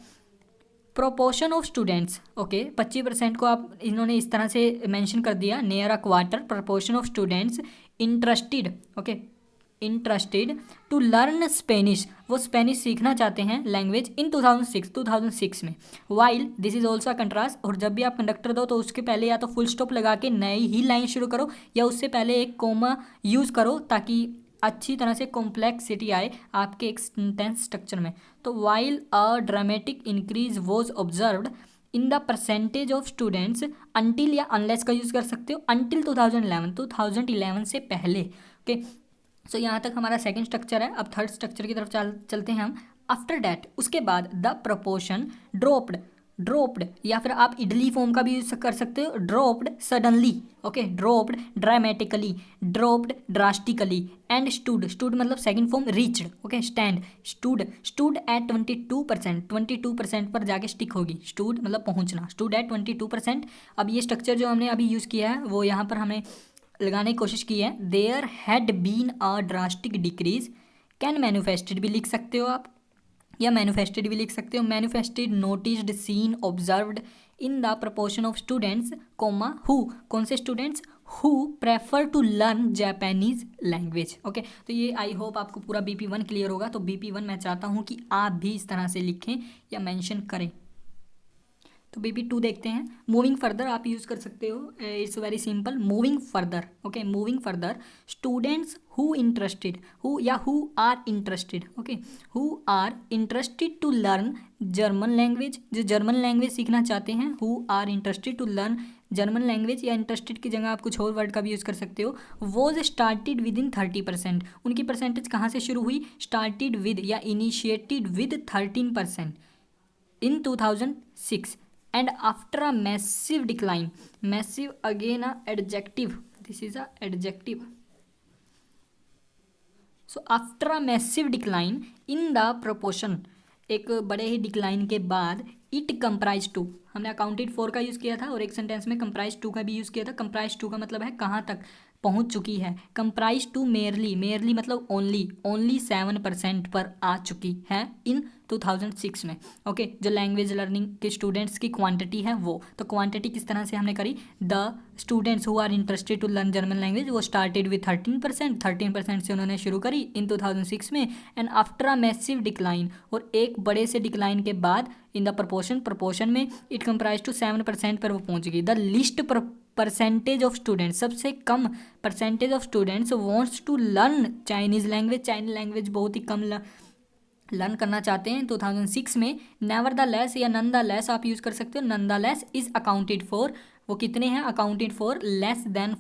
proportion of students, okay, 25% को आप इन्होंने इस तरह से मेंशन कर दिया, near a quarter proportion of students interested, okay, interested to learn Spanish, वो स्पेनिश सीखना चाहते हैं लैंग्वेज इन 2006 में। While this is also contrast, और जब भी आप कंडक्टर दो तो उसके पहले या तो फुल स्टॉप लगा के नई ही लाइन शुरू करो या उससे पहले एक कोमा यूज़ करो ताकि अच्छी तरह से कॉम्प्लेक्सिटी आए आपके एक सेंटेंस स्ट्रक्चर में। तो while a dramatic increase was observed in the percentage of students until या अनलेस का यूज़ कर सकते हो, अंटिल 2011 से पहले, ओके। सो यहाँ तक हमारा सेकंड स्ट्रक्चर है। अब थर्ड स्ट्रक्चर की तरफ चलते हैं हम। आफ्टर डैट, उसके बाद द प्रपोर्शन ड्रॉप्ड या फिर आप इडली फॉर्म का भी यूज कर सकते हो, dropped suddenly, okay, dropped dramatically, dropped drastically, and stood मतलब second form reached, okay, stood at 22% पर जाके स्टिक होगी, स्टूड मतलब पहुंचना, स्टूड एट 22%। अब ये स्ट्रक्चर जो हमने अभी यूज़ किया है वो यहाँ पर हमें लगाने की कोशिश की है। There had been a drastic decrease, can manifested भी लिख सकते हो आप या मैनिफेस्टेड भी लिख सकते हो, manifested, noticed, seen, observed in the proportion of students comma who, कौन से students, who prefer to learn Japanese language, okay. तो ये आई होप आपको पूरा BP1 क्लियर होगा। तो BP1 मैं चाहता हूँ कि आप भी इस तरह से लिखें या मेंशन करें। तो BP2 देखते हैं। मूविंग फर्दर आप यूज़ कर सकते हो, it's very simple, moving further, okay, moving further, students who interested, who या who are interested, okay, who are interested to learn German language, जो जर्मन लैंग्वेज सीखना चाहते हैं, who are interested to learn German language, या इंटरेस्टेड की जगह आप कुछ और वर्ड का भी यूज़ कर सकते हो। वॉज स्टार्टेड विद इन 30%, उनकी परसेंटेज कहाँ से शुरू हुई, स्टार्टेड विद या initiated with 13% in 2006, and after a massive decline, massive again a adjective, this is a adjective, so after a massive decline in the proportion, एक बड़े ही डिक्लाइन के बाद, इट कंप्राइज टू, हमने अकाउंटेड फॉर का यूज़ किया था और एक सेंटेंस में कंप्राइज टू का भी यूज़ किया था। कंप्राइज टू का मतलब है कहाँ तक पहुँच चुकी है, कंप्राइज टू मेयरली मतलब ओनली 7% पर आ चुकी है इन 2006 में, ओके। जो लैंग्वेज लर्निंग के स्टूडेंट्स की क्वांटिटी है वो, तो क्वांटिटी किस तरह से हमने करी, the students who are interested to learn German language वो स्टार्टेड विद 13% से उन्होंने शुरू करी इन 2006 में, and after a massive decline, और एक बड़े से डिक्लाइन के बाद इन द प्रपोर्शन में इट कंप्राइज टू 7% पर वो पहुंच गई। The least percentage of students, सबसे कम percentage of students wants to learn Chinese language बहुत ही कम लर्न करना चाहते हैं 2006 में। नेवर द लेस या नन द लेस आप यूज़ कर सकते हो, nonetheless is accounted for, वो कितने हैं, अकाउंटेड फॉर लेस देन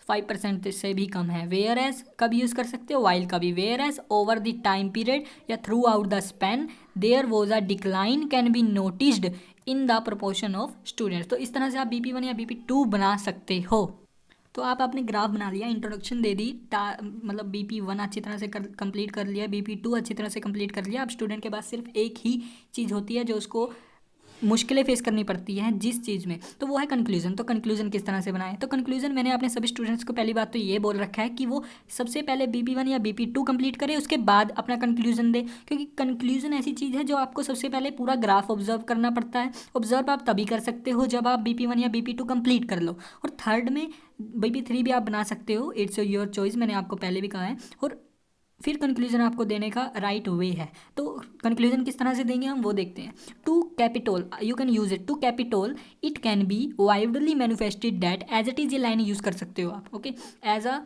5% से भी कम है। वेयर एज कब यूज़ कर सकते हो, वाइल का भी, whereas over the time period या through the span there was a decline can be noticed in the proportion of students. तो इस तरह से आप BP1 या BP2 बना सकते हो। तो आप आपने ग्राफ बना लिया, इंट्रोडक्शन दे दी, मतलब BP1 अच्छी तरह से कंप्लीट कर लिया, BP2 अच्छी तरह से कंप्लीट कर लिया। अब स्टूडेंट के पास सिर्फ एक ही चीज़ होती है जो उसको मुश्किलें फेस करनी पड़ती हैं जिस चीज़ में, तो वो है कंक्लूजन। तो कंक्लूजन किस तरह से बनाएं, तो कंक्लूजन मैंने अपने सभी स्टूडेंट्स को पहली बात तो ये बोल रखा है कि वो सबसे पहले BP1 या BP2 कंप्लीट करे, उसके बाद अपना कंक्लूजन दे, क्योंकि कंक्लूजन ऐसी चीज़ है जो आपको सबसे पहले पूरा ग्राफ ऑब्जर्व करना पड़ता है। ऑब्जर्व आप तभी कर सकते हो जब आप BP1 या BP2 कंप्लीट कर लो, और थर्ड में BP3 भी आप बना सकते हो, इट्स योर चॉइस, मैंने आपको पहले भी कहा है। और फिर कंक्लूजन आपको देने का राइट वे है। तो कंक्लूजन किस तरह से देंगे हम वो देखते हैं। To capital you can use it, to capital it can be widely manifested that, as it is, ये लाइन यूज़ कर सकते हो आप, okay, as a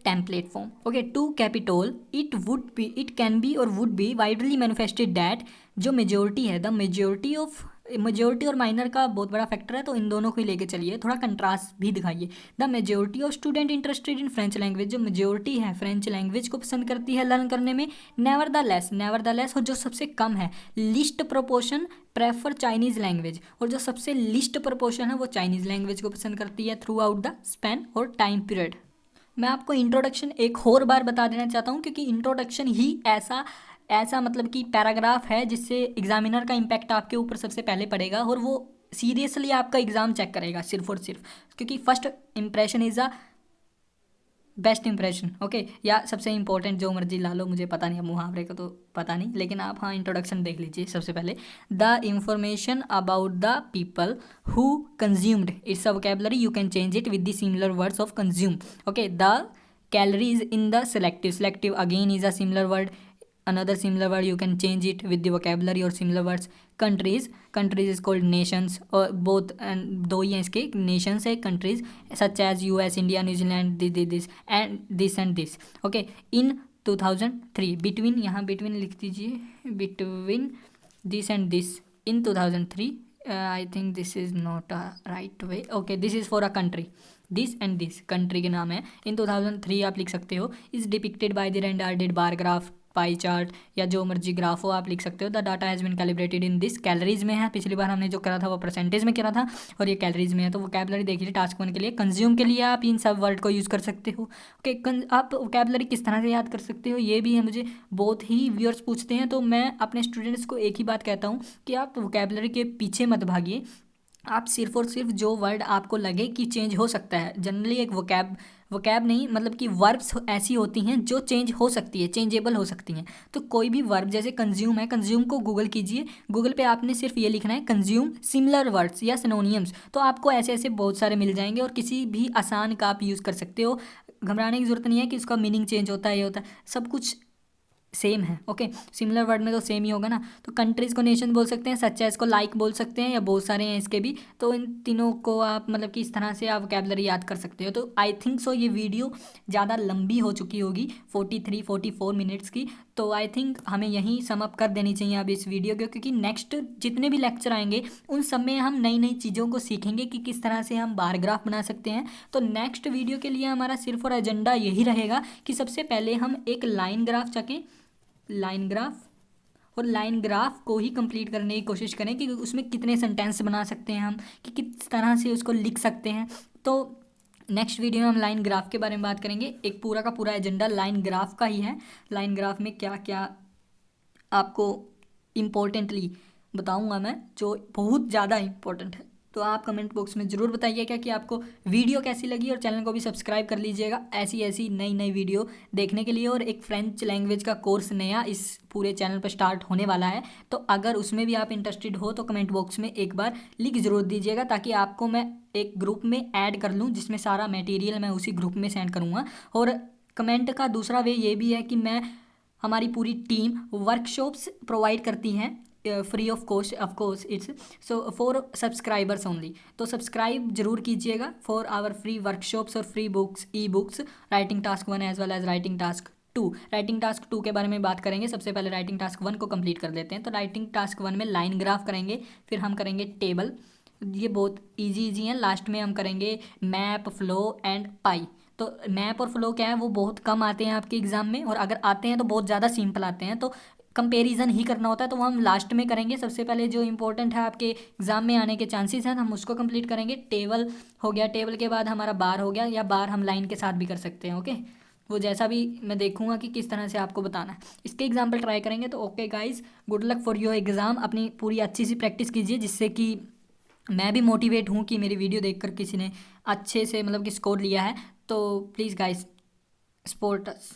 template form, okay. To capital it can be और would be widely manifested that, जो मेजोरिटी है, द मेजोरिटी और माइनर का बहुत बड़ा फैक्टर है, तो इन दोनों को ही लेके चलिए, थोड़ा कंट्रास्ट भी दिखाइए। The majority of student interested in French language, जो मेजोरिटी है फ्रेंच लैंग्वेज को पसंद करती है लर्न करने में। नेवर द लेस और जो सबसे कम है, list proportion prefer Chinese language, और जो सबसे लिस्ट प्रपोर्शन है वो चाइनीज़ लैंग्वेज को पसंद करती है थ्रू आउट द स्पैन और टाइम पीरियड। मैं आपको इंट्रोडक्शन एक और बार बता देना चाहता हूँ, क्योंकि इंट्रोडक्शन ही ऐसा ऐसा मतलब कि पैराग्राफ है जिससे एग्जामिनर का इम्पैक्ट आपके ऊपर सबसे पहले पड़ेगा, और वो सीरियसली आपका एग्ज़ाम चेक करेगा सिर्फ और सिर्फ, क्योंकि first impression is a best impression. Okay, या सबसे इंपॉर्टेंट जो मर्जी ला लो, मुझे पता नहीं, अब मुहावरे का तो पता नहीं, लेकिन आप हाँ इंट्रोडक्शन देख लीजिए सबसे पहले। The information about the people who consumed it's a vocabulary, you can change it with the similar words of consume. Okay, the calories in the selective again is a similar word, another similar word you can change it with the vocabulary or similar words. countries is called nations, or both, and दो ही हैं इसके, nations है countries such as US, India, New Zealand, this and this. okay, in 2003 between, यहाँ between लिख दीजिए, between this and this in 2003, I think this is not a right way. okay, this is for a country, this and this country के नाम है। इन 2003 आप लिख सकते हो, is depicted by the rendered bar graph, pie chart, या जो मर्जी ग्राफ हो आप लिख सकते हो। The data has been calibrated in this, calories में है, पिछली बार हमने जो करा था वो परसेंटेज में करा था, और ये कैलोरीज में है। तो वोकैबुलरी देखिए टास्क 1 के लिए, कंज्यूम के लिए आप इन सब वर्ड को यूज़ कर सकते हो। ओके, आप वोकैबुलरी किस तरह से याद कर सकते हो, ये भी है, मुझे बहुत ही व्यूअर्स पूछते हैं, तो मैं अपने स्टूडेंट्स को एक ही बात कहता हूँ कि आप वोकैबुलरी के पीछे मत भागिए, आप सिर्फ और सिर्फ जो वर्ड आपको लगे कि चेंज हो सकता है, जनरली एक वोकैब नहीं, मतलब कि वर्ब्स ऐसी होती हैं जो चेंज हो सकती है, चेंजेबल हो सकती हैं। तो कोई भी वर्ब, जैसे कंज्यूम है, कंज्यूम को गूगल कीजिए, गूगल पे आपने सिर्फ ये लिखना है कंज्यूम सिमिलर वर्ड्स या सिनोनियम्स, तो आपको ऐसे ऐसे बहुत सारे मिल जाएंगे, और किसी भी आसान का आप यूज़ कर सकते हो। घबराने की ज़रूरत नहीं है कि उसका मीनिंग चेंज होता है, ये होता है, सब कुछ सेम है। ओके, सिमिलर वर्ड में तो सेम ही होगा ना। तो कंट्रीज़ को नेशन बोल सकते हैं, सच एज को लाइक बोल सकते हैं, या बहुत सारे हैं इसके भी। तो इन तीनों को आप मतलब कि इस तरह से आप वोकैबुलरी याद कर सकते हो। तो आई थिंक सो ये वीडियो ज़्यादा लंबी हो चुकी होगी, 43-44 मिनट्स की। तो आई थिंक हमें यहीं सम अप कर देनी चाहिए अब इस वीडियो को, क्योंकि नेक्स्ट जितने भी लेक्चर आएंगे उन सब में हम नई नई चीज़ों को सीखेंगे कि किस तरह से हम बार ग्राफ बना सकते हैं। तो नेक्स्ट वीडियो के लिए हमारा सिर्फ और एजेंडा यही रहेगा कि सबसे पहले हम एक लाइन ग्राफ चकें, लाइन ग्राफ, और लाइन ग्राफ को ही कंप्लीट करने की कोशिश करें कि उसमें कितने सेंटेंस बना सकते हैं हम, कि किस तरह से उसको लिख सकते हैं। तो नेक्स्ट वीडियो में हम लाइन ग्राफ के बारे में बात करेंगे। एक पूरा का पूरा एजेंडा लाइन ग्राफ का ही है, लाइन ग्राफ में क्या क्या आपको इम्पोर्टेंटली बताऊंगा मैं, जो बहुत ज़्यादा इम्पोर्टेंट है। तो आप कमेंट बॉक्स में ज़रूर बताइएगा कि आपको वीडियो कैसी लगी, और चैनल को भी सब्सक्राइब कर लीजिएगा ऐसी ऐसी नई नई वीडियो देखने के लिए। और एक फ्रेंच लैंग्वेज का कोर्स नया इस पूरे चैनल पर स्टार्ट होने वाला है, तो अगर उसमें भी आप इंटरेस्टेड हो तो कमेंट बॉक्स में एक बार लिख ज़रूर दीजिएगा, ताकि आपको मैं एक ग्रुप में ऐड कर लूँ, जिसमें सारा मटेरियल मैं उसी ग्रुप में सेंड करूँगा। और कमेंट का दूसरा वे ये भी है कि हमारी पूरी टीम वर्कशॉप्स प्रोवाइड करती हैं free of course it's so for subscribers only. तो सब्सक्राइब जरूर कीजिएगा फॉर आवर फ्री वर्कशॉप्स और free books, e books, writing task 1 as well as writing task 2। Writing task 2 के बारे में बात करेंगे, सबसे पहले राइटिंग टास्क 1 को कंप्लीट कर लेते हैं। तो राइटिंग टास्क 1 में लाइन ग्राफ करेंगे, फिर हम करेंगे टेबल, ये बहुत इजी हैं। लास्ट में हम करेंगे मैप, फ्लो एंड पाई। तो मैप और फ्लो क्या है, वो बहुत कम आते हैं आपके एग्ज़ाम में, और अगर आते हैं तो बहुत ज़्यादा सिंपल आते हैं, तो कंपैरिजन ही करना होता है, तो वो हम लास्ट में करेंगे। सबसे पहले जो इंपॉर्टेंट है आपके एग्ज़ाम में आने के चांसेस हैं, हम उसको कंप्लीट करेंगे। टेबल हो गया, टेबल के बाद हमारा बार हो गया, या बार हम लाइन के साथ भी कर सकते हैं। ओके, वो जैसा भी मैं देखूंगा कि किस तरह से आपको बताना है, इसके एग्जाम्पल ट्राई करेंगे। तो okay guys, good luck for your exam. अपनी पूरी अच्छी सी प्रैक्टिस कीजिए, जिससे कि मैं भी मोटिवेट हूँ कि मेरी वीडियो देखकर किसी ने अच्छे से मतलब कि स्कोर लिया है। तो प्लीज़ गाइज सपोर्ट अस।